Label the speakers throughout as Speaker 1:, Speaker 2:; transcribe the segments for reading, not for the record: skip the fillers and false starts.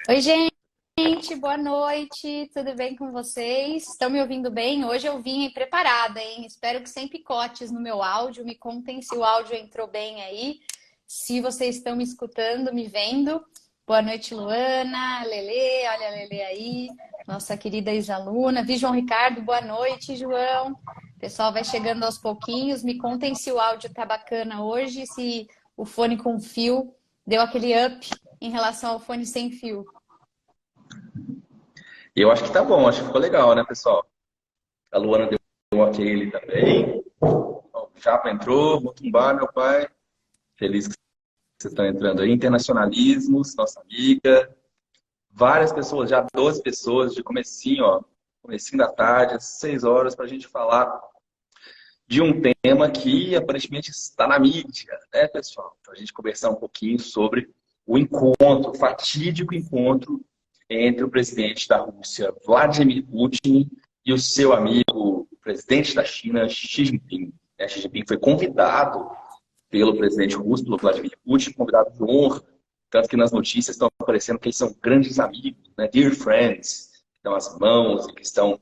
Speaker 1: Oi, gente, boa noite, tudo bem com vocês? Estão me ouvindo bem? Hoje eu vim preparada, hein? Espero que sem picotes no meu áudio. Me contem se o áudio entrou bem aí, se vocês estão me escutando, me vendo. Boa noite, Luana, Lele, olha a Lele aí, nossa querida ex-aluna. Vi João Ricardo, boa noite, João. O pessoal vai chegando aos pouquinhos. Me contem se o áudio tá bacana hoje, se o fone com fio deu aquele up em relação ao fone sem fio.
Speaker 2: E eu acho que tá bom, acho que ficou legal, né, pessoal? A Luana deu um ok ali também. O Japa entrou, Motumbá, meu pai. Feliz que vocês estão entrando aí. Internacionalismos, nossa amiga. Várias pessoas, já 12 pessoas de comecinho, ó. Comecinho da tarde, às 6 horas, para a gente falar de um tema que aparentemente está na mídia, né, pessoal? Para a gente conversar um pouquinho sobre o encontro, o fatídico encontro entre o presidente da Rússia, Vladimir Putin, e o seu amigo, o presidente da China, Xi Jinping. Xi Jinping foi convidado pelo presidente russo, pelo Vladimir Putin, convidado de honra, tanto que nas notícias estão aparecendo que eles são grandes amigos, né? Dear friends, que estão as mãos e que estão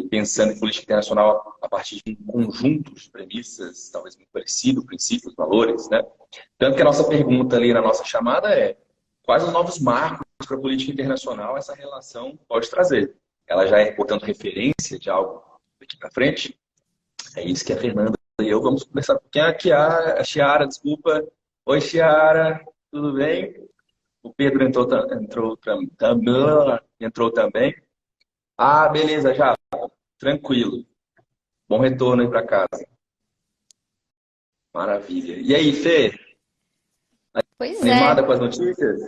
Speaker 2: pensando em política internacional a partir de um conjunto de premissas, talvez muito parecido, princípios, valores, né? Tanto que a nossa pergunta ali na nossa chamada é: quais os novos marcos para a política internacional essa relação pode trazer? Ela já é, portanto, referência de algo daqui para frente? É isso que a Fernanda e eu vamos conversar um pouquinho. Aqui a Chiara, desculpa. Oi, Chiara, tudo bem? O Pedro entrou também. Ah, beleza, já. Tranquilo. Bom retorno aí para casa. Maravilha. E aí, Fê?
Speaker 1: Pois
Speaker 2: Animada
Speaker 1: é,
Speaker 2: com as notícias?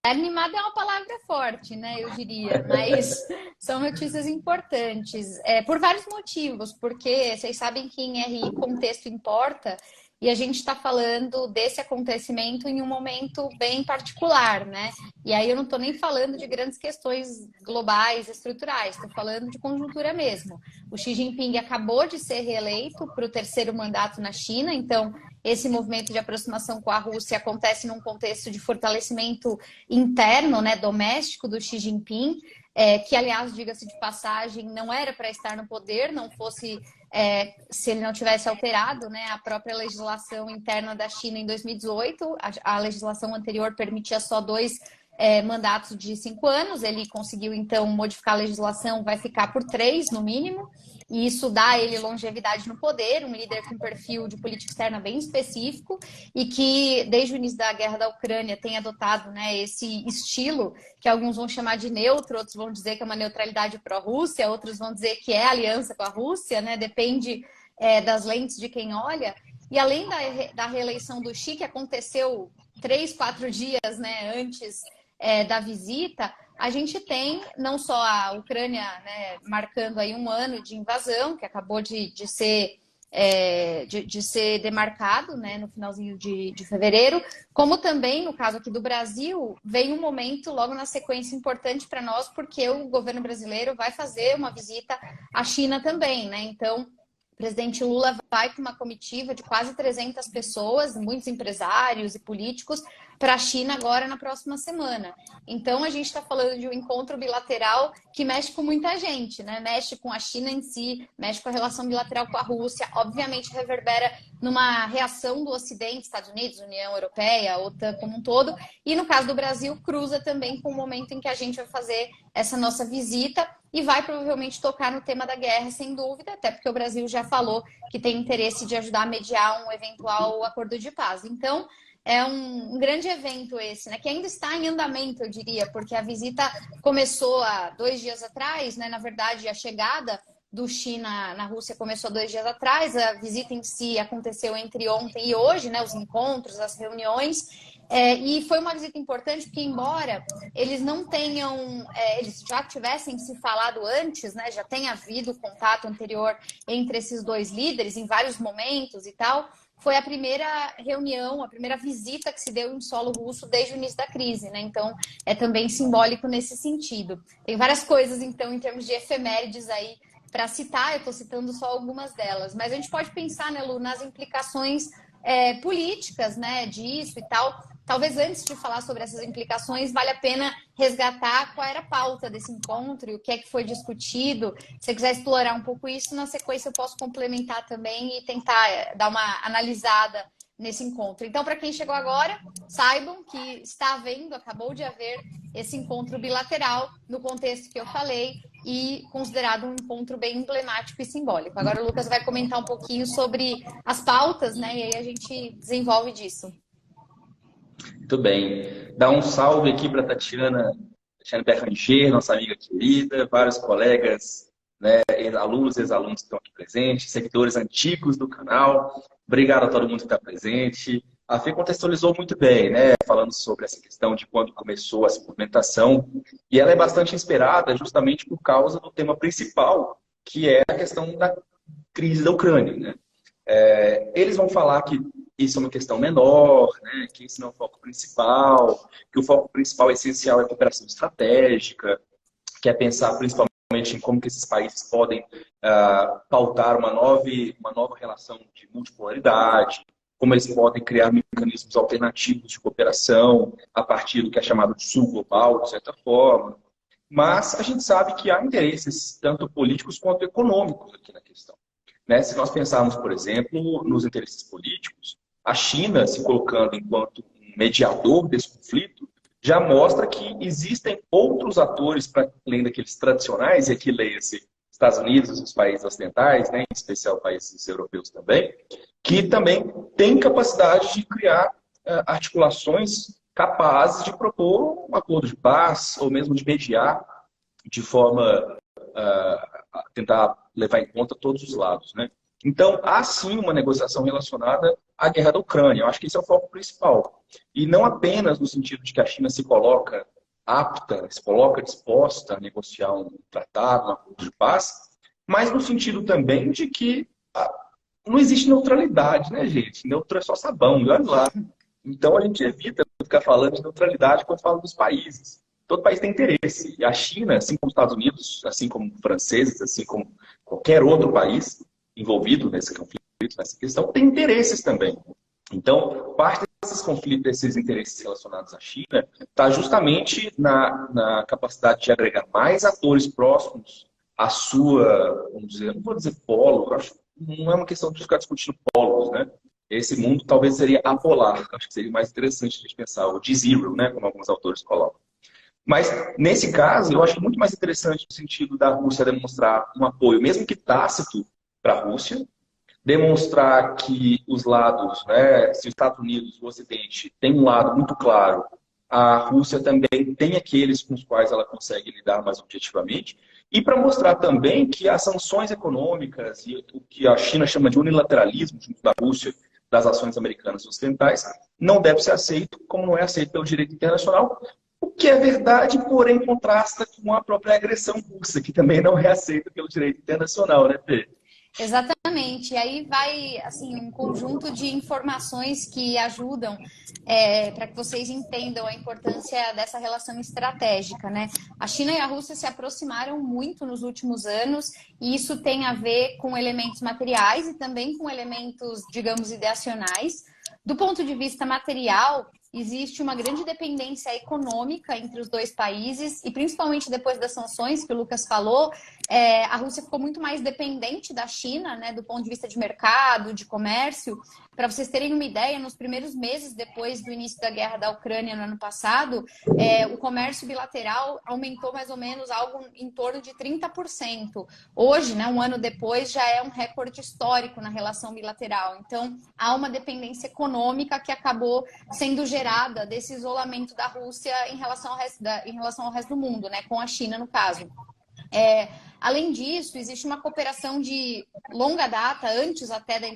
Speaker 1: animada é uma palavra forte, né? Eu diria, mas são notícias importantes, por vários motivos, porque vocês sabem que em RI contexto importa e a gente está falando desse acontecimento em um momento bem particular, né? E aí eu não estou nem falando de grandes questões globais, estruturais, estou falando de conjuntura mesmo. O Xi Jinping acabou de ser reeleito para o terceiro mandato na China, então esse movimento de aproximação com a Rússia acontece num contexto de fortalecimento interno, né, doméstico do Xi Jinping, que, aliás, diga-se de passagem, não era para estar no poder, não fosse se ele não tivesse alterado, né, a própria legislação interna da China em 2018. A legislação anterior permitia só dois mandatos de 5 anos. Ele conseguiu, então, modificar a legislação, vai ficar por 3, no mínimo. E isso dá a ele longevidade no poder, um líder com perfil de política externa bem específico e que, desde o início da guerra da Ucrânia, tem adotado, né, esse estilo que alguns vão chamar de neutro, outros vão dizer que é uma neutralidade pró-Rússia, outros vão dizer que é aliança com a Rússia, né, depende das lentes de quem olha. E além da reeleição do Xi, que aconteceu 3, 4 dias, né, antes da visita, a gente tem não só a Ucrânia, né, marcando aí um ano de invasão, que acabou de ser demarcado, né, no finalzinho de fevereiro, como também, no caso aqui do Brasil, vem um momento logo na sequência importante para nós, porque o governo brasileiro vai fazer uma visita à China também, né? Então, o presidente Lula vai com uma comitiva de quase 300 pessoas, muitos empresários e políticos, para a China agora na próxima semana. Então, a gente está falando de um encontro bilateral que mexe com muita gente, né? Mexe com a China em si, mexe com a relação bilateral com a Rússia, obviamente reverbera numa reação do Ocidente, Estados Unidos, União Europeia, OTAN como um todo, e no caso do Brasil, cruza também com o momento em que a gente vai fazer essa nossa visita e vai provavelmente tocar no tema da guerra, sem dúvida, até porque o Brasil já falou que tem interesse de ajudar a mediar um eventual acordo de paz. Então, é um grande evento esse, né? Que ainda está em andamento, eu diria, porque a visita começou há 2 dias atrás, né? Na verdade, a chegada do Xi na Rússia começou 2 dias atrás, a visita em si aconteceu entre ontem e hoje, né? Os encontros, as reuniões. E foi uma visita importante porque, embora eles não tenham, eles já tivessem se falado antes, né? Já tenha havido contato anterior entre esses dois líderes em vários momentos e tal. Foi a primeira reunião, a primeira visita que se deu em solo russo desde o início da crise, né? Então, é também simbólico nesse sentido. Tem várias coisas, então, em termos de efemérides aí para citar, eu estou citando só algumas delas, mas a gente pode pensar, né, Lu, nas implicações políticas, né, disso e tal. talvez antes de falar sobre essas implicações, vale a pena resgatar qual era a pauta desse encontro e o que é que foi discutido. Se você quiser explorar um pouco isso, na sequência eu posso complementar também e tentar dar uma analisada nesse encontro. Então, para quem chegou agora, saibam que está havendo, acabou de haver esse encontro bilateral no contexto que eu falei e considerado um encontro bem emblemático e simbólico. Agora o Lucas vai comentar um pouquinho sobre as pautas, né? E aí a gente desenvolve disso.
Speaker 2: Muito bem. Dá um salve aqui para Tatiana Berranger, nossa amiga querida, vários colegas, né, alunos e ex-alunos que estão aqui presentes, seguidores antigos do canal. Obrigado a todo mundo que está presente. A Fê contextualizou muito bem, né, falando sobre essa questão de quando começou essa movimentação. E ela é bastante inspirada justamente por causa do tema principal, que é a questão da crise da Ucrânia, né? Eles vão falar que isso é uma questão menor, né, que isso não é o foco principal, que o foco principal essencial é a cooperação estratégica, que é pensar principalmente em como que esses países podem pautar uma nova relação de multipolaridade, como eles podem criar mecanismos alternativos de cooperação a partir do que é chamado de sul global, de certa forma. Mas a gente sabe que há interesses tanto políticos quanto econômicos aqui na questão. Né? Se nós pensarmos, por exemplo, nos interesses políticos, a China se colocando enquanto um mediador desse conflito já mostra que existem outros atores para além daqueles tradicionais, e aqui leia-se Estados Unidos, os países ocidentais, né, em especial países europeus também, que também têm capacidade de criar articulações capazes de propor um acordo de paz ou mesmo de mediar de forma a tentar levar em conta todos os lados, né? Então, há sim uma negociação relacionada à guerra da Ucrânia. Eu acho que esse é o foco principal. E não apenas no sentido de que a China se coloca apta, se coloca disposta a negociar um tratado, um acordo de paz, mas no sentido também de que não existe neutralidade, né, gente? Neutro é só sabão, olha lá. Então, a gente evita ficar falando de neutralidade quando fala dos países. Todo país tem interesse. E a China, assim como os Estados Unidos, assim como os franceses, assim como qualquer outro país envolvido nesse conflito, nessa questão, tem interesses também. Então, parte desses conflitos, desses interesses relacionados à China, está justamente na capacidade de agregar mais atores próximos à sua, vamos dizer, não vou dizer polo, eu acho que não é uma questão de ficar discutindo polos, né? Esse mundo talvez seria apolar, acho que seria mais interessante a gente pensar, o D-Zero, né? Como alguns autores colocam. Mas, nesse caso, eu acho muito mais interessante no sentido da Rússia demonstrar um apoio, mesmo que tácito, para a Rússia, demonstrar que os lados, né, se os Estados Unidos, o Ocidente, tem um lado muito claro, a Rússia também tem aqueles com os quais ela consegue lidar mais objetivamente, e para mostrar também que as sanções econômicas e o que a China chama de unilateralismo junto da Rússia, das ações americanas ocidentais, não deve ser aceito, como não é aceito pelo direito internacional, o que é verdade, porém contrasta com a própria agressão russa, que também não é aceita pelo direito internacional, né, Pedro?
Speaker 1: Exatamente. E aí vai assim um conjunto de informações que ajudam para que vocês entendam a importância dessa relação estratégica, né? A China e a Rússia se aproximaram muito nos últimos anos e isso tem a ver com elementos materiais e também com elementos, digamos, ideacionais. Do ponto de vista material, existe uma grande dependência econômica entre os dois países e principalmente depois das sanções que o Lucas falou, a Rússia ficou muito mais dependente da China, né, do ponto de vista de mercado, de comércio. Para vocês terem uma ideia, nos primeiros meses depois do início da guerra da Ucrânia no ano passado, o comércio bilateral aumentou mais ou menos algo em torno de 30%. Hoje, né, um ano depois, já é um recorde histórico na relação bilateral. Então, há uma dependência econômica que acabou sendo gerada desse isolamento da Rússia em relação ao resto do mundo, né, com a China, no caso. Além disso, existe uma cooperação de longa data, antes até da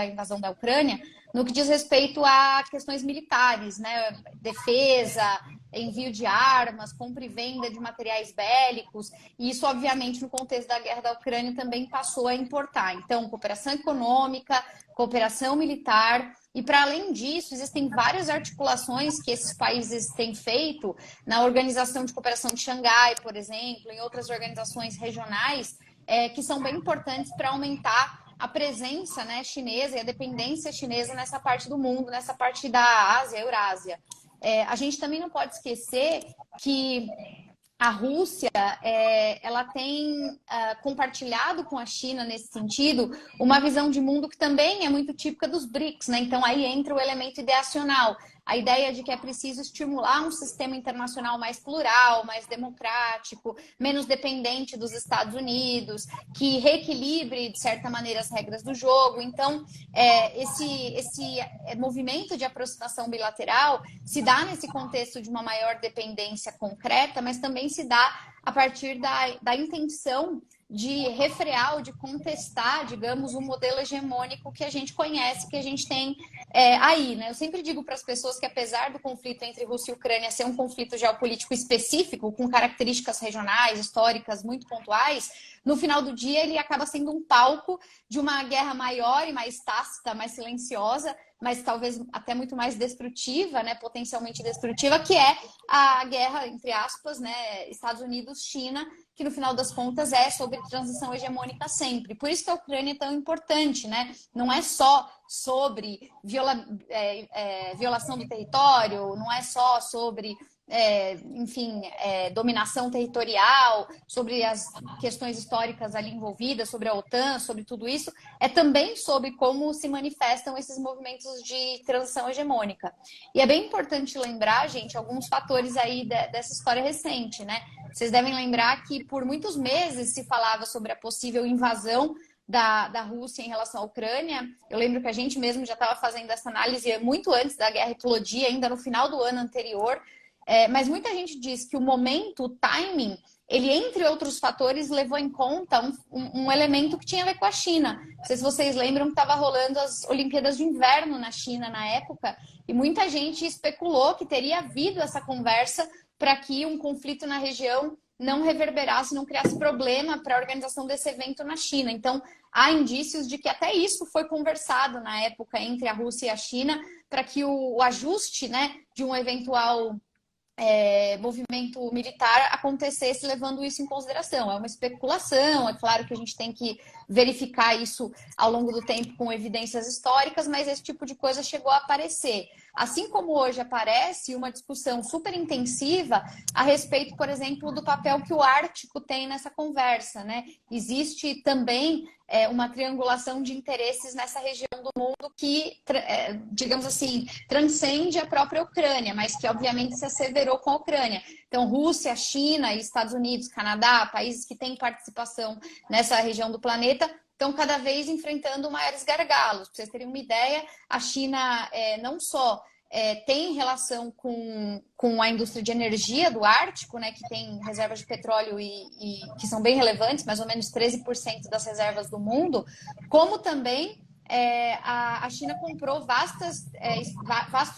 Speaker 1: invasão da Ucrânia, no que diz respeito a questões militares, né? Defesa, envio de armas, compra e venda de materiais bélicos. E isso, obviamente, no contexto da guerra da Ucrânia também passou a importar. Então, cooperação econômica, cooperação militar. E, para além disso, existem várias articulações que esses países têm feito na Organização de Cooperação de Xangai, por exemplo, em outras organizações regionais, que são bem importantes para aumentar a presença, né, chinesa e a dependência chinesa nessa parte do mundo, nessa parte da Ásia, Eurásia. A gente também não pode esquecer que a Rússia, ela tem compartilhado com a China, nesse sentido, uma visão de mundo que também é muito típica dos BRICS, né? Então, aí entra o elemento ideacional. A ideia de que é preciso estimular um sistema internacional mais plural, mais democrático, menos dependente dos Estados Unidos, que reequilibre, de certa maneira, as regras do jogo. Então, esse movimento de aproximação bilateral se dá nesse contexto de uma maior dependência concreta, mas também se dá a partir da intenção de refrear ou de contestar, digamos, o modelo hegemônico que a gente conhece, que a gente tem aí, né? Eu sempre digo para as pessoas que, apesar do conflito entre Rússia e Ucrânia ser um conflito geopolítico específico, com características regionais, históricas muito pontuais, no final do dia ele acaba sendo um palco de uma guerra maior e mais tácita, mais silenciosa, mas talvez até muito mais destrutiva, né, potencialmente destrutiva, que é a guerra, entre aspas, né, Estados Unidos-China, que no final das contas é sobre transição hegemônica sempre. Por isso que a Ucrânia é tão importante, né? Não é só sobre violação do território, não é só sobre dominação territorial, sobre as questões históricas ali envolvidas, sobre a OTAN, sobre tudo isso, é também sobre como se manifestam esses movimentos de transição hegemônica. E é bem importante lembrar, gente, alguns fatores aí dessa história recente, né? Vocês devem lembrar que por muitos meses se falava sobre a possível invasão da Rússia em relação à Ucrânia. Eu lembro que a gente mesmo já estava fazendo essa análise muito antes da guerra explodir, ainda no final do ano anterior. Mas muita gente diz que o momento, o timing, ele, entre outros fatores, levou em conta um elemento que tinha a ver com a China. Não sei se vocês lembram que estava rolando as Olimpíadas de Inverno na China na época, e muita gente especulou que teria havido essa conversa para que um conflito na região não reverberasse, não criasse problema para a organização desse evento na China. Então, há indícios de que até isso foi conversado na época entre a Rússia e a China para que o ajuste, né, de um eventual movimento militar acontecesse levando isso em consideração. É uma especulação, é claro que a gente tem que verificar isso ao longo do tempo com evidências históricas, mas esse tipo de coisa chegou a aparecer. Assim como hoje aparece uma discussão super intensiva a respeito, por exemplo, do papel que o Ártico tem nessa conversa, né? Existe também uma triangulação de interesses nessa região do mundo que, digamos assim, transcende a própria Ucrânia, mas que obviamente se asseverou com a Ucrânia. Então, Rússia, China, Estados Unidos, Canadá, países que têm participação nessa região do planeta, estão cada vez enfrentando maiores gargalos. Para vocês terem uma ideia, a China não só tem relação com a indústria de energia do Ártico, né, que tem reservas de petróleo e que são bem relevantes, mais ou menos 13% das reservas do mundo, como também a China comprou vastos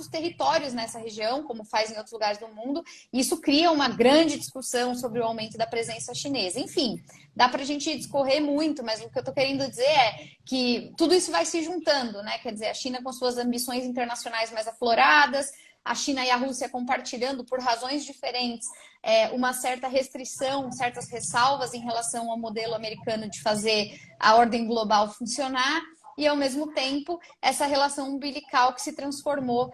Speaker 1: territórios nessa região, como faz em outros lugares do mundo, e isso cria uma grande discussão sobre o aumento da presença chinesa. Enfim, dá para a gente discorrer muito, mas o que eu estou querendo dizer é que tudo isso vai se juntando, né? Quer dizer, a China com suas ambições internacionais mais afloradas, a China e a Rússia compartilhando, por razões diferentes, uma certa restrição, certas ressalvas em relação ao modelo americano de fazer a ordem global funcionar, e, ao mesmo tempo, essa relação umbilical que se transformou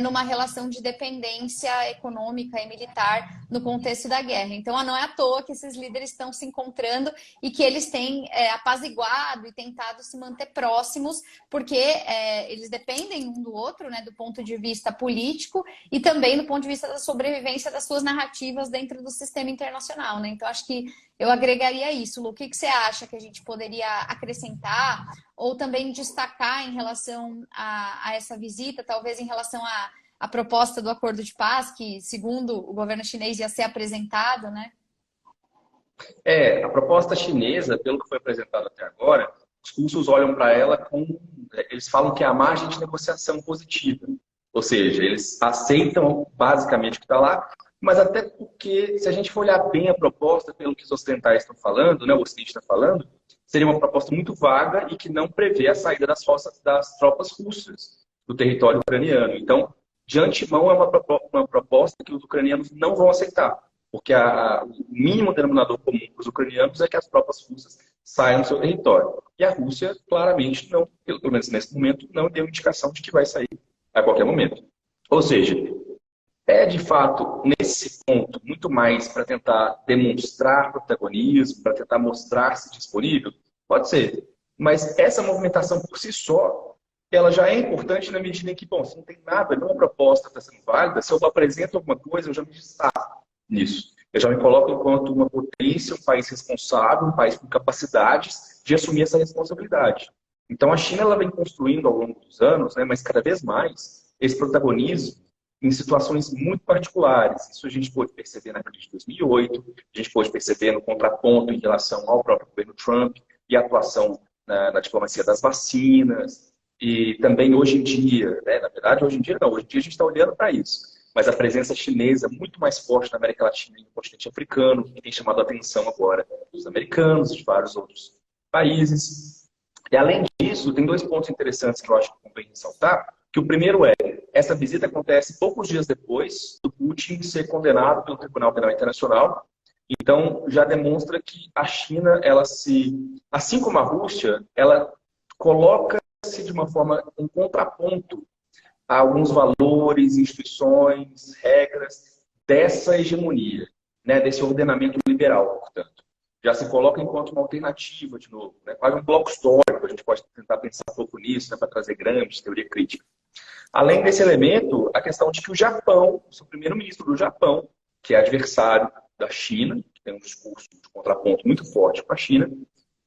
Speaker 1: numa relação de dependência econômica e militar no contexto da guerra. Então, não é à toa que esses líderes estão se encontrando e que eles têm apaziguado e tentado se manter próximos, porque eles dependem um do outro, né, do ponto de vista político e também do ponto de vista da sobrevivência das suas narrativas dentro do sistema internacional, né? Então, acho que eu agregaria isso. Lu, o que você acha que a gente poderia acrescentar ou também destacar em relação a essa visita, talvez em relação à proposta do acordo de paz, que, segundo o governo chinês, ia ser apresentado, né?
Speaker 2: A proposta chinesa, pelo que foi apresentado até agora, os russos olham para ela eles falam que é a margem de negociação positiva. Ou seja, eles aceitam basicamente o que está lá, mas até porque, se a gente for olhar bem a proposta, pelo que os ocidentais estão falando, né, o Ocidente está falando, seria uma proposta muito vaga e que não prevê a saída das tropas russas do território ucraniano. Então, de antemão, é uma proposta que os ucranianos não vão aceitar, porque o mínimo denominador comum para os ucranianos é que as tropas russas saia do seu território. E a Rússia, claramente, não, pelo menos nesse momento, não deu indicação de que vai sair a qualquer momento. Ou seja, é de fato, nesse ponto, muito mais para tentar demonstrar protagonismo, para tentar mostrar-se disponível? Pode ser. Mas essa movimentação por si só, ela já é importante na medida em que, bom, se não tem nada, nenhuma proposta está sendo válida, se eu apresento alguma coisa, eu já me destaco nisso. Eu já me coloco enquanto uma potência, um país responsável, um país com capacidades de assumir essa responsabilidade. Então, a China ela vem construindo ao longo dos anos, né, mas cada vez mais, esse protagonismo em situações muito particulares. Isso a gente pôde perceber na crise de 2008, a gente pôde perceber no contraponto em relação ao próprio governo Trump e a atuação na diplomacia das vacinas. E também hoje em dia, né, na verdade, hoje em dia não, hoje em dia a gente está olhando para isso. Mas a presença chinesa muito mais forte na América Latina e no continente africano, que tem chamado a atenção agora dos americanos, de vários outros países. E além disso, tem dois pontos interessantes que eu acho que convém ressaltar, que o primeiro é, essa visita acontece poucos dias depois do Putin ser condenado pelo Tribunal Penal Internacional. Então, já demonstra que a China, ela assim como a Rússia, ela coloca-se de uma forma, um contraponto a alguns valores, instituições, regras dessa hegemonia, né, desse ordenamento liberal, portanto. Já se coloca enquanto uma alternativa, de novo, né, quase um bloco histórico, a gente pode tentar pensar um pouco nisso, né, para trazer Gramsci, teoria crítica. Além desse elemento, a questão de que o Japão, o primeiro-ministro do Japão, que é adversário da China, que tem um discurso de contraponto muito forte com a China,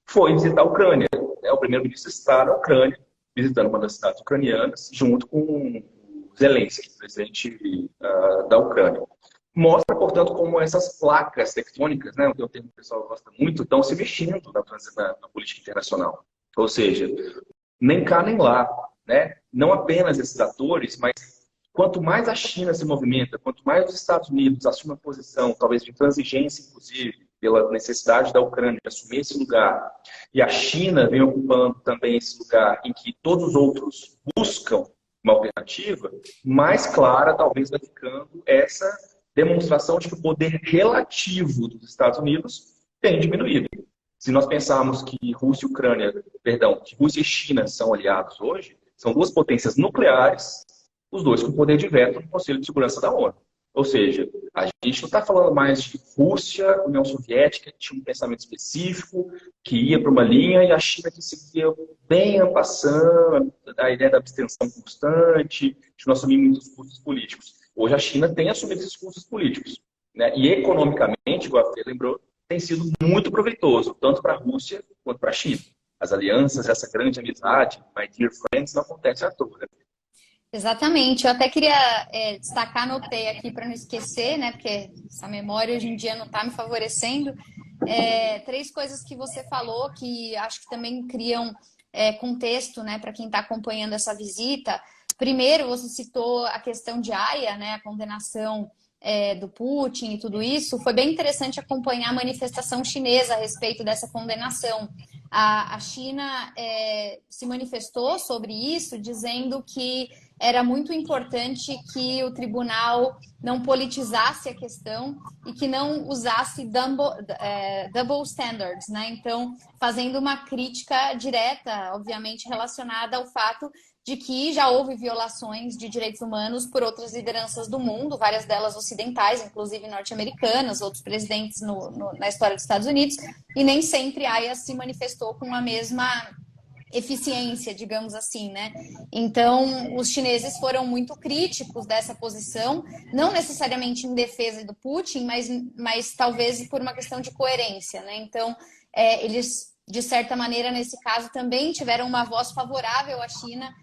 Speaker 2: foi visitar a Ucrânia. O primeiro-ministro está na Ucrânia, visitando uma das cidades ucranianas, junto com o Zelensky, presidente da Ucrânia. Mostra, portanto, como essas placas tectônicas, né, o termo que o pessoal gosta muito, estão se mexendo na política internacional. Ou seja, nem cá nem lá. Né? Não apenas esses atores, mas quanto mais a China se movimenta, quanto mais os Estados Unidos assumem uma posição, talvez de transigência, inclusive, pela necessidade da Ucrânia de assumir esse lugar, e a China vem ocupando também esse lugar em que todos os outros buscam uma alternativa, mais clara talvez vai ficando essa demonstração de que o poder relativo dos Estados Unidos tem diminuído. Se nós pensarmos que Rússia e Ucrânia, perdão, que Rússia e China são aliados hoje, são duas potências nucleares, os dois com poder de veto no Conselho de Segurança da ONU. Ou seja, a gente não está falando mais de Rússia, União Soviética, que tinha um pensamento específico, que ia para uma linha, e a China que seguia bem a passando, a ideia da abstenção constante, de não assumir muitos custos políticos. Hoje a China tem assumido esses custos políticos. Né? E economicamente, igual a Fê lembrou, tem sido muito proveitoso, tanto para a Rússia quanto para a China. As alianças, essa grande amizade, my dear friends, não acontece à toa.
Speaker 1: Exatamente. Eu até queria destacar, anotei aqui para não esquecer, né? Porque essa memória hoje em dia não está me favorecendo. Três coisas que você falou que acho que também criam contexto, né, para quem está acompanhando essa visita. Primeiro, você citou a questão de Haia, né? A condenação do Putin e tudo isso. Foi bem interessante acompanhar a manifestação chinesa a respeito dessa condenação. A China se manifestou sobre isso, dizendo que era muito importante que o tribunal não politizasse a questão e que não usasse double standards, né? Então, fazendo uma crítica direta, obviamente, relacionada ao fato de que já houve violações de direitos humanos por outras lideranças do mundo, várias delas ocidentais, inclusive norte-americanas, outros presidentes na história dos Estados Unidos, e nem sempre a Haia se manifestou com a mesma eficiência, digamos assim, né? Então, os chineses foram muito críticos dessa posição, não necessariamente em defesa do Putin, mas talvez por uma questão de coerência, né? Então, eles, de certa maneira, nesse caso, também tiveram uma voz favorável à China,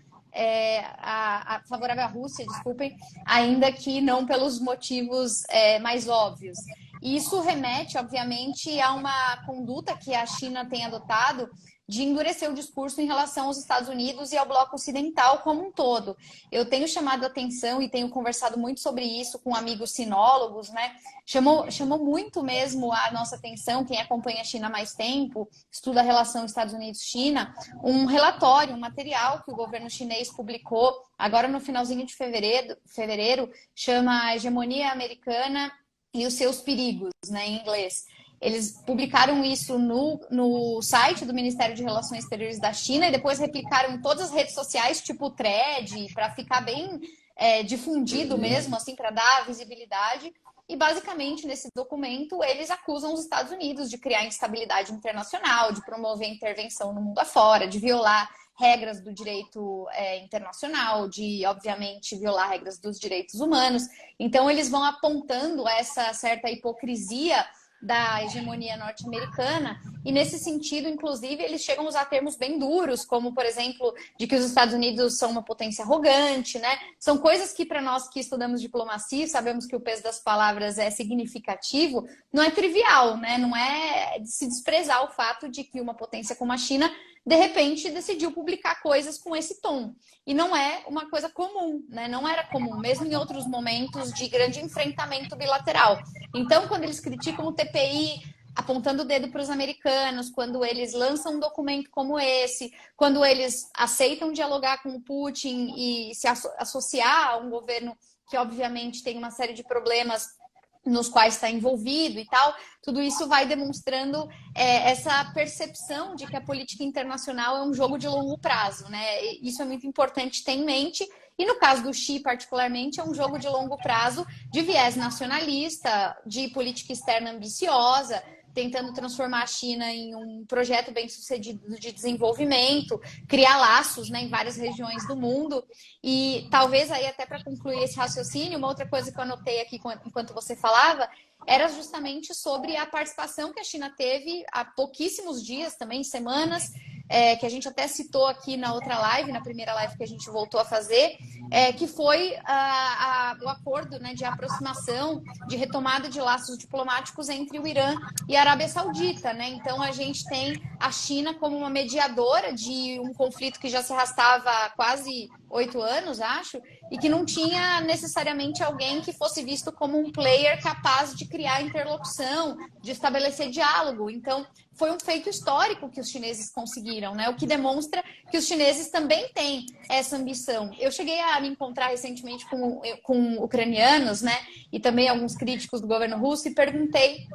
Speaker 1: favorável à Rússia, desculpem, ainda que não pelos motivos mais óbvios. E isso remete, obviamente, a uma conduta que a China tem adotado de endurecer o discurso em relação aos Estados Unidos e ao bloco ocidental como um todo. Eu tenho chamado a atenção e tenho conversado muito sobre isso com amigos sinólogos, né? Chamou muito mesmo a nossa atenção, quem acompanha a China há mais tempo, estuda a relação Estados Unidos-China, um relatório, um material que o governo chinês publicou agora no finalzinho de fevereiro, chama A Hegemonia Americana e os Seus Perigos, né, em inglês. Eles publicaram isso no site do Ministério de Relações Exteriores da China e depois replicaram em todas as redes sociais, tipo o Thread, para ficar bem difundido mesmo, assim, para dar visibilidade. E, basicamente, nesse documento, eles acusam os Estados Unidos de criar instabilidade internacional, de promover intervenção no mundo afora, de violar regras do direito internacional, de, obviamente, violar regras dos direitos humanos. Então, eles vão apontando essa certa hipocrisia da hegemonia norte-americana e, nesse sentido, inclusive, eles chegam a usar termos bem duros, como, por exemplo, de que os Estados Unidos são uma potência arrogante, né? São coisas que, para nós que estudamos diplomacia, sabemos que o peso das palavras é significativo, não é trivial, né? Não é de se desprezar o fato de que uma potência como a China de repente decidiu publicar coisas com esse tom. E não é uma coisa comum, né? Não era comum, mesmo em outros momentos de grande enfrentamento bilateral. Então, quando eles criticam o TPI, apontando o dedo para os americanos, quando eles lançam um documento como esse, quando eles aceitam dialogar com o Putin e se associar a um governo que, obviamente, tem uma série de problemas nos quais está envolvido e tal, tudo isso vai demonstrando essa percepção de que a política internacional é um jogo de longo prazo, né? Isso é muito importante ter em mente. E no caso do Xi, particularmente, é um jogo de longo prazo de viés nacionalista, de política externa ambiciosa, tentando transformar a China em um projeto bem-sucedido de desenvolvimento, criar laços, né, em várias regiões do mundo. E talvez aí, até para concluir esse raciocínio, uma outra coisa que eu anotei aqui enquanto você falava, era justamente sobre a participação que a China teve há pouquíssimos dias, também semanas, que a gente até citou aqui na outra live, na primeira live que a gente voltou a fazer, que foi o acordo, né, de aproximação, de retomada de laços diplomáticos entre o Irã e a Arábia Saudita, né? Então, a gente tem a China como uma mediadora de um conflito que já se arrastava há quase 8 anos, acho, e que não tinha necessariamente alguém que fosse visto como um player capaz de criar interlocução, de estabelecer diálogo. Então, foi um feito histórico que os chineses conseguiram, né? O que demonstra que os chineses também têm essa ambição. Eu cheguei a me encontrar recentemente com ucranianos, né? E também alguns críticos do governo russo e perguntei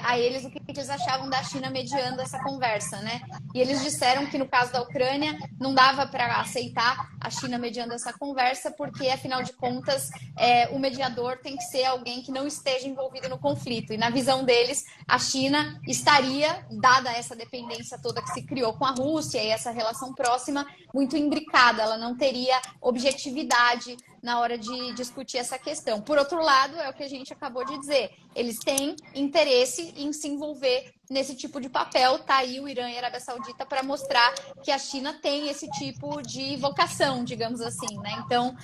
Speaker 1: a eles o que eles achavam da China mediando essa conversa, né? E eles disseram que no caso da Ucrânia não dava para aceitar a China mediando essa conversa porque, afinal de contas, o mediador tem que ser alguém que não esteja envolvido no conflito. E na visão deles, a China estaria, dada essa dependência toda que se criou com a Rússia e essa relação próxima, muito imbricada. Ela não teria objetividade na hora de discutir essa questão. Por outro lado, é o que a gente acabou de dizer, eles têm interesse em se envolver nesse tipo de papel. Tá aí o Irã e a Arábia Saudita para mostrar que a China tem esse tipo de vocação, digamos assim, né? Então,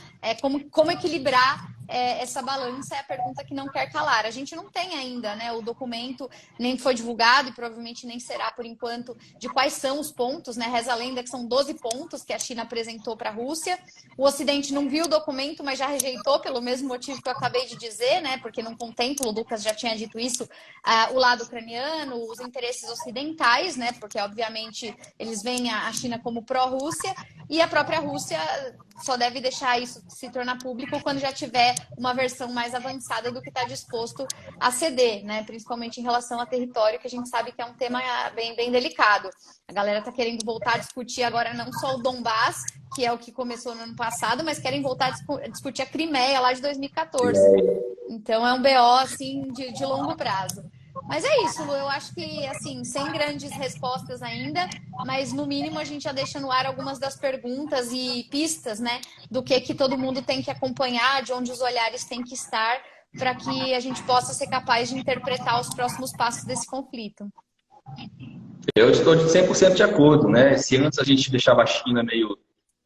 Speaker 1: como equilibrar essa balança é a pergunta que não quer calar. A gente não tem ainda, né, o documento, nem foi divulgado e provavelmente nem será por enquanto, de quais são os pontos, né? Reza a lenda que são 12 pontos que a China apresentou para a Rússia. O Ocidente não viu o documento, mas já rejeitou pelo mesmo motivo que eu acabei de dizer, né? Porque não contempla, o Lucas já tinha dito isso, o lado ucraniano, os interesses ocidentais, né? Porque, obviamente, eles veem a China como pró-Rússia e a própria Rússia só deve deixar isso se tornar público quando já tiver uma versão mais avançada do que está disposto a ceder, né? Principalmente em relação a território, que a gente sabe que é um tema bem, bem delicado. A galera está querendo voltar a discutir agora não só o Donbás, que é o que começou no ano passado, mas querem voltar a discutir a Crimeia lá de 2014. Então é um BO assim, de longo prazo. Mas é isso, eu acho que, assim, sem grandes respostas ainda, mas no mínimo a gente já deixa no ar algumas das perguntas e pistas, né, do que todo mundo tem que acompanhar, de onde os olhares têm que estar, para que a gente possa ser capaz de interpretar os próximos passos desse conflito.
Speaker 2: Eu estou de 100% de acordo, né? Se antes a gente deixava a China meio,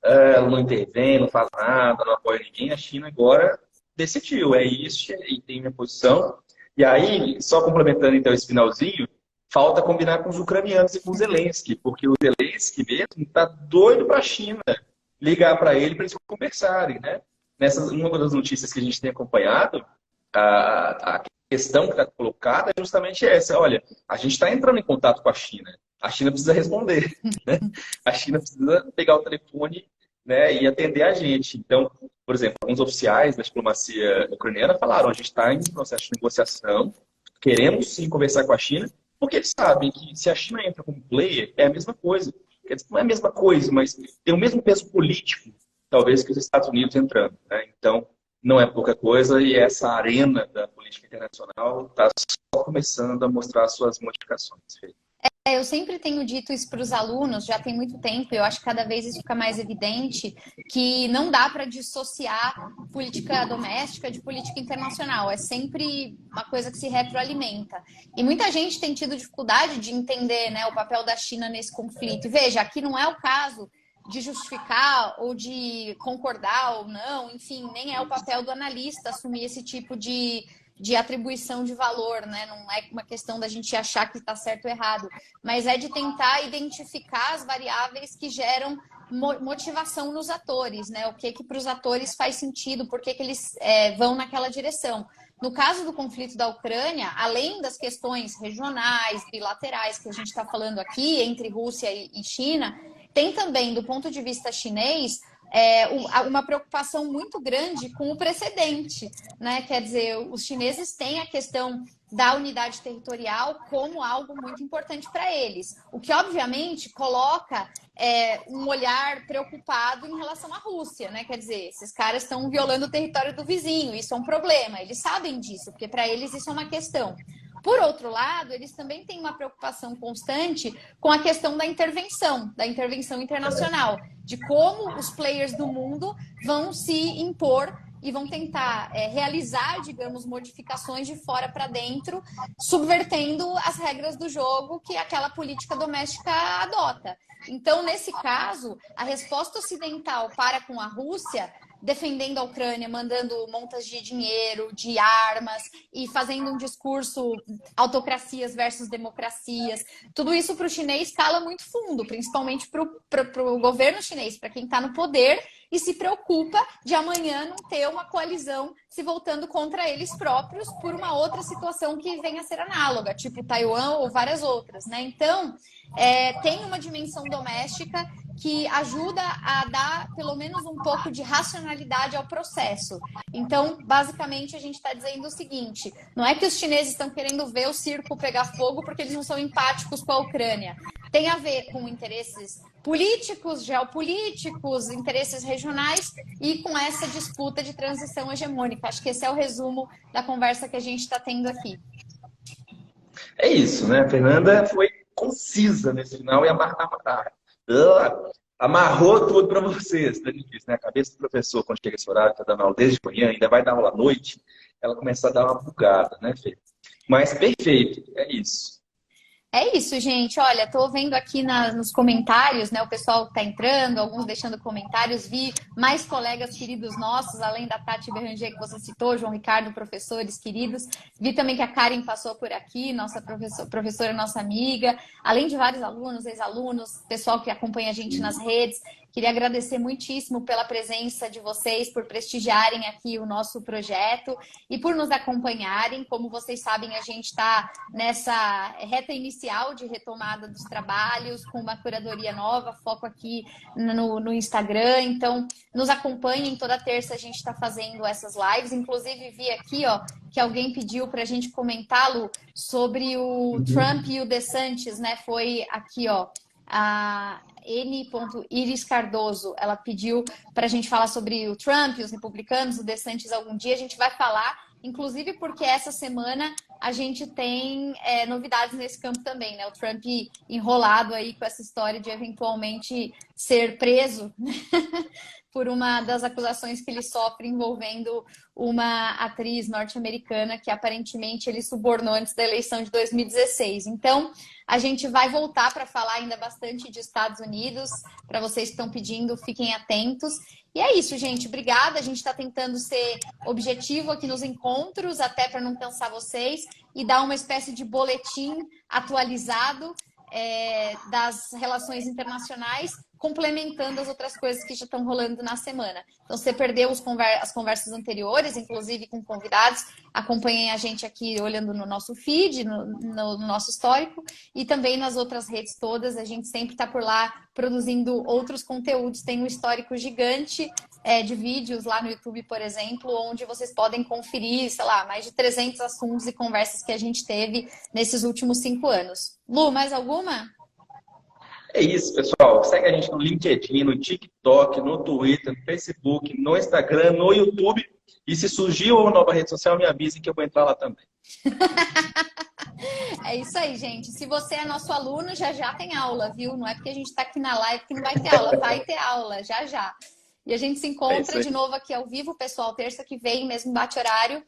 Speaker 2: ela não intervém, não faz nada, não apoia ninguém, a China agora decidiu, é isso, e tem minha posição. E aí, só complementando então esse finalzinho, falta combinar com os ucranianos e com o Zelensky, porque o Zelensky mesmo está doido para a China ligar para ele para eles conversarem, né? Uma das notícias que a gente tem acompanhado, a questão que está colocada é justamente essa. Olha, a gente está entrando em contato com a China precisa responder, né? A China precisa pegar o telefone, né, e atender a gente. Então, por exemplo, alguns oficiais da diplomacia ucraniana falaram, a gente está em processo de negociação, Queremos sim conversar com a China, porque eles sabem que se a China entra como player, é a mesma coisa. Quer dizer, não é a mesma coisa, mas tem o mesmo peso político, talvez, que os Estados Unidos entrando, né? Então, não é pouca coisa e essa arena da política internacional está só começando a mostrar suas modificações.
Speaker 1: Eu sempre tenho dito isso para os alunos, já tem muito tempo, eu acho que cada vez isso fica mais evidente, que não dá para dissociar política doméstica de política internacional, é sempre uma coisa que se retroalimenta. E muita gente tem tido dificuldade de entender, né, o papel da China nesse conflito. E veja, aqui não é o caso de justificar ou de concordar ou não, enfim, nem é o papel do analista assumir esse tipo de atribuição de valor, né? Não é uma questão da gente achar que está certo ou errado, mas é de tentar identificar as variáveis que geram motivação nos atores, né? O que para os atores faz sentido, por que eles vão naquela direção. No caso do conflito da Ucrânia, além das questões regionais, bilaterais que a gente está falando aqui, entre Rússia e China, tem também, do ponto de vista chinês, uma preocupação muito grande com o precedente, né? Quer dizer, os chineses têm a questão da unidade territorial como algo muito importante para eles, o que obviamente coloca um olhar preocupado em relação à Rússia, né? Quer dizer, esses caras estão violando o território do vizinho, isso é um problema, eles sabem disso, porque para eles isso é uma questão. Por outro lado, eles também têm uma preocupação constante com a questão da intervenção internacional, de como os players do mundo vão se impor e vão tentar realizar, digamos, modificações de fora para dentro, subvertendo as regras do jogo que aquela política doméstica adota. Então, nesse caso, a resposta ocidental para com a Rússia, defendendo a Ucrânia, mandando montas de dinheiro, de armas e fazendo um discurso autocracias versus democracias. Tudo isso para o chinês cala muito fundo, principalmente para o governo chinês, para quem está no poder e se preocupa de amanhã não ter uma coalizão se voltando contra eles próprios por uma outra situação que venha a ser análoga, tipo Taiwan ou várias outras, né? Então, tem uma dimensão doméstica que ajuda a dar pelo menos um pouco de racionalidade ao processo. Então, basicamente, a gente está dizendo o seguinte: não é que os chineses estão querendo ver o circo pegar fogo porque eles não são empáticos com a Ucrânia. Tem a ver com interesses políticos, geopolíticos, interesses regionais e com essa disputa de transição hegemônica. Acho que esse é o resumo da conversa que a gente está tendo aqui.
Speaker 2: É isso, né? A Fernanda foi concisa nesse final e amarrou tudo para vocês. Né? A cabeça do professor, quando chega esse horário, está dando aula desde manhã, ainda vai dar aula à noite, ela começa a dar uma bugada, né, Fê? Mas perfeito, é isso.
Speaker 1: É isso, gente. Olha, tô vendo aqui nos comentários, né? O pessoal tá entrando, alguns deixando comentários. Vi mais colegas queridos nossos, além da Tati Beranger, que você citou, João Ricardo, professores queridos. Vi também que a Karen passou por aqui, nossa professora, nossa amiga. Além de vários alunos, ex-alunos, pessoal que acompanha a gente nas redes. Queria agradecer muitíssimo pela presença de vocês, por prestigiarem aqui o nosso projeto e por nos acompanharem. Como vocês sabem, a gente está nessa reta inicial de retomada dos trabalhos, com uma curadoria nova, foco aqui no Instagram. Então, nos acompanhem, toda terça a gente está fazendo essas lives. Inclusive, vi aqui, ó, que alguém pediu para a gente comentá-lo sobre o Trump e o DeSantis, né? Foi aqui, ó, a N. Iris Cardoso, ela pediu para a gente falar sobre o Trump, os republicanos, o DeSantis algum dia. A gente vai falar, inclusive porque essa semana a gente tem novidades nesse campo também, né? O Trump enrolado aí com essa história de eventualmente ser preso por uma das acusações que ele sofre envolvendo uma atriz norte-americana que aparentemente ele subornou antes da eleição de 2016. Então, a gente vai voltar para falar ainda bastante de Estados Unidos. Para vocês que estão pedindo, fiquem atentos. E é isso, gente. Obrigada. A gente está tentando ser objetivo aqui nos encontros, até para não cansar vocês, e dar uma espécie de boletim atualizado das relações internacionais, complementando as outras coisas que já estão rolando na semana. Então, se você perdeu as conversas anteriores, inclusive com convidados, acompanhem a gente aqui olhando no nosso feed, no nosso histórico, e também nas outras redes todas. A gente sempre está por lá produzindo outros conteúdos. Tem um histórico gigante de vídeos lá no YouTube, por exemplo, onde vocês podem conferir, sei lá, mais de 300 assuntos e conversas que a gente teve nesses últimos 5 anos. Lu, mais alguma?
Speaker 2: É isso, pessoal. Segue a gente no LinkedIn, no TikTok, no Twitter, no Facebook, no Instagram, no YouTube. E se surgir uma nova rede social, me avisem que eu vou entrar lá também.
Speaker 1: É isso aí, gente. Se você é nosso aluno, já já tem aula, viu? Não é porque a gente está aqui na live que não vai ter aula. Vai ter aula, já já. E a gente se encontra de novo aqui ao vivo, pessoal, terça que vem, mesmo bate-horário.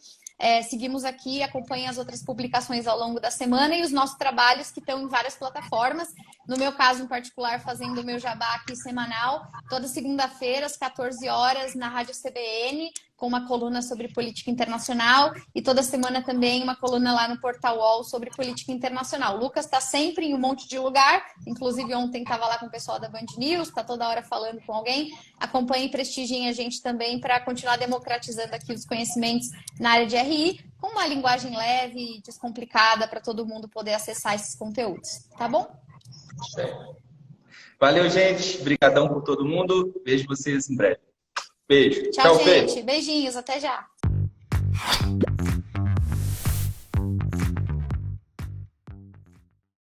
Speaker 1: Seguimos aqui, acompanhem as outras publicações ao longo da semana e os nossos trabalhos que estão em várias plataformas. No meu caso, em particular, fazendo o meu jabá aqui semanal, toda segunda-feira, às 14 horas, na Rádio CBN, com uma coluna sobre política internacional e toda semana também uma coluna lá no Portal UOL sobre política internacional. O Lucas está sempre em um monte de lugar, inclusive ontem estava lá com o pessoal da Band News, está toda hora falando com alguém. Acompanhem e prestigiem a gente também para continuar democratizando aqui os conhecimentos na área de RI, com uma linguagem leve e descomplicada para todo mundo poder acessar esses conteúdos, tá bom?
Speaker 2: Valeu, gente. Obrigadão por todo mundo. Vejo vocês em breve. Beijo.
Speaker 1: Tchau,
Speaker 2: Fê.
Speaker 1: gente. Beijinhos. Até já.